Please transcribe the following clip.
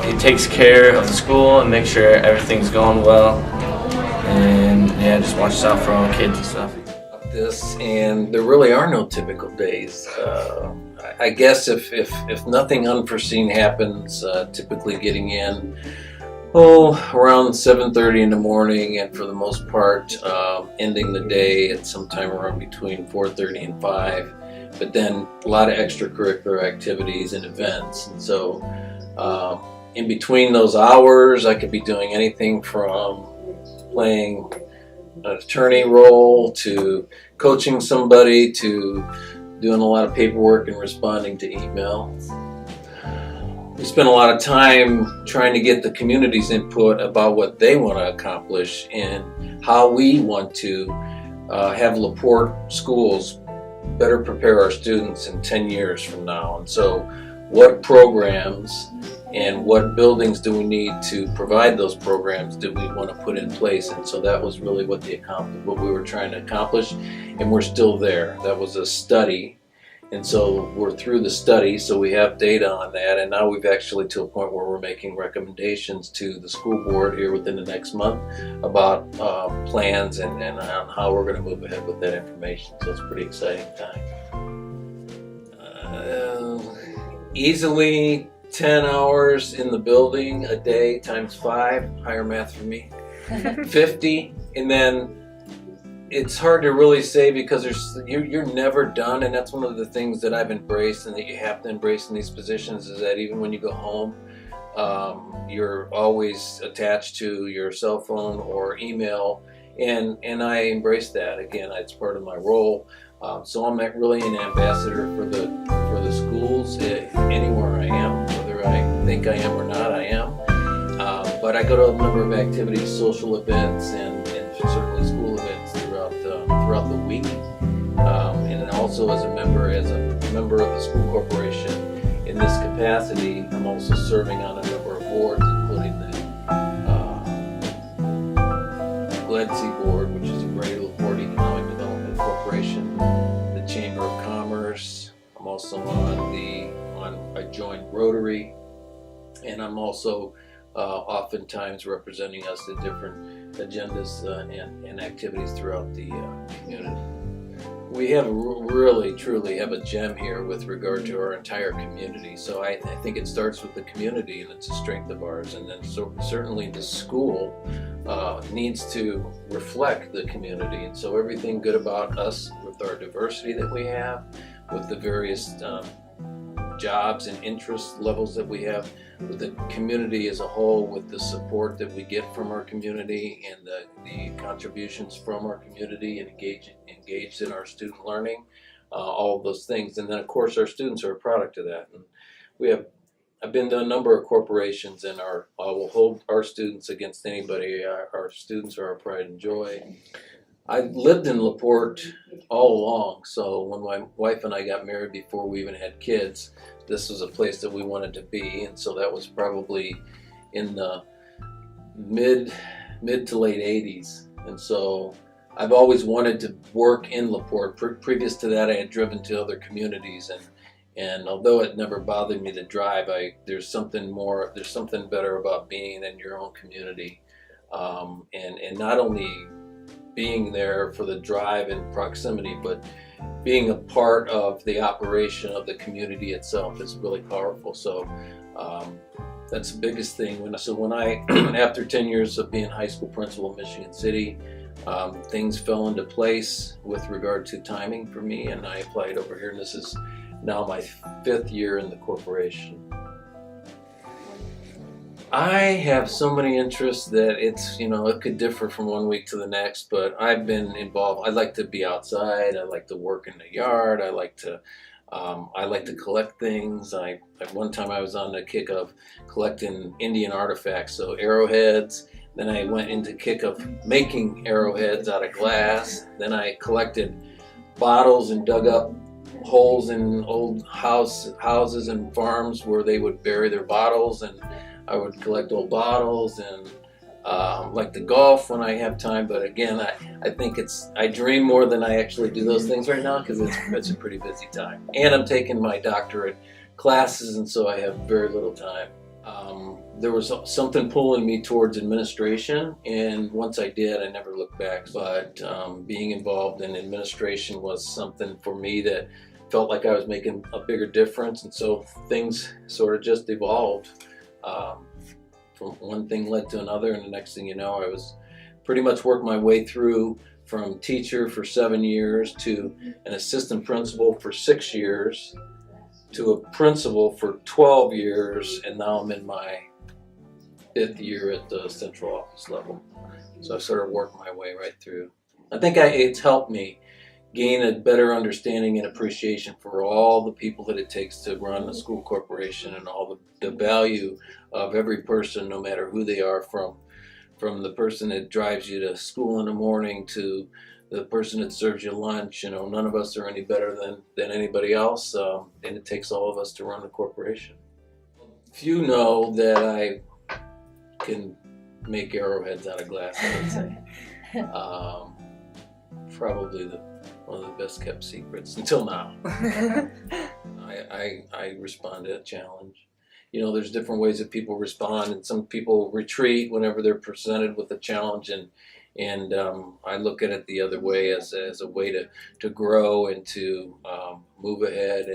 he takes care of the school and makes sure everything's going well, and yeah, just watches out for all the kids and stuff. This, and there really are no typical days. I guess if nothing unforeseen happens, typically getting in around 7:30 in the morning, and for the most part ending the day at sometime around between 4:30 and 5. But then a lot of extracurricular activities and events, and so in between those hours I could be doing anything from playing an attorney role to coaching somebody to doing a lot of paperwork and responding to email. We spend a lot of time trying to get the community's input about what they want to accomplish and how we want to have LaPorte schools better prepare our students in 10 years from now. And so what programs and what buildings do we need to provide those programs do we want to put in place? And so that was really what we were trying to accomplish, and we're still there. That was a study, and so we're through the study, so we have data on that, and now we've actually to a point where we're making recommendations to the school board here within the next month about plans and on how we're going to move ahead with that information. So it's a pretty exciting time. Easily 10 hours in the building a day times 5, higher math for me, 50, and then it's hard to really say because you're never done, and that's one of the things that I've embraced and that you have to embrace in these positions, is that even when you go home, you're always attached to your cell phone or email, and I embrace that. Again, it's part of my role. So I'm really an ambassador for the schools anywhere I am, whether I think I am or not, I am. But I go to a number of activities, social events, and certainly school events throughout the week. And then also as a member of the school corporation in this capacity, I'm also serving on a number of boards, including the GLEDC board, which is a Greater LaPorte Economic Development Corporation, the Chamber of Commerce. I'm also I joined Rotary, and I'm also oftentimes representing us at different agendas and activities throughout the community. We have really, truly have a gem here with regard to our entire community. So I think it starts with the community, and it's a strength of ours. And then certainly the school needs to reflect the community. And so everything good about us with our diversity that we have, with the various jobs and interest levels that we have, with the community as a whole, with the support that we get from our community and the contributions from our community and engaged in our student learning, all of those things. And then of course our students are a product of that. And I've been to a number of corporations, and I will hold our students against anybody. Our students are our pride and joy. I lived in LaPorte all along, so when my wife and I got married, before we even had kids, this was a place that we wanted to be, and so that was probably in the mid to late 80s. And so I've always wanted to work in LaPorte. Previous to that, I had driven to other communities, and although it never bothered me to drive, there's something better about being in your own community, and not only being there for the drive and proximity, but being a part of the operation of the community itself is really powerful. So that's the biggest thing. When I, after 10 years of being high school principal in Michigan City, things fell into place with regard to timing for me, and I applied over here, and this is now my 5th year in the corporation. I have so many interests that it could differ from one week to the next, but I've been involved. I like to be outside. I like to work in the yard. I like to collect things. At one time I was on the kick of collecting Indian artifacts, so arrowheads. Then I went into kick of making arrowheads out of glass. Then I collected bottles and dug up holes in old houses and farms where they would bury their bottles, and I would collect old bottles, and like to golf when I have time. But again, I think I dream more than I actually do those things right now, because it's a pretty busy time. And I'm taking my doctorate classes, and so I have very little time. There was something pulling me towards administration, and once I did, I never looked back. But being involved in administration was something for me that felt like I was making a bigger difference, and so things sort of just evolved. From one thing led to another, and the next thing you know, I was pretty much worked my way through from teacher for 7 years to an assistant principal for 6 years to a principal for 12 years, and now I'm in my 5th year at the central office level. So I sort of worked my way right through. I think it's helped me gain a better understanding and appreciation for all the people that it takes to run a school corporation, and all the value of every person, no matter who they are, from the person that drives you to school in the morning to the person that serves you lunch. You know, none of us are any better than anybody else, and it takes all of us to run the corporation. Few know that I can make arrowheads out of glass, I would say. Probably one of the best kept secrets until now. I respond to a challenge. You know, there's different ways that people respond, and some people retreat whenever they're presented with a challenge, and I look at it the other way as a way to grow and to move ahead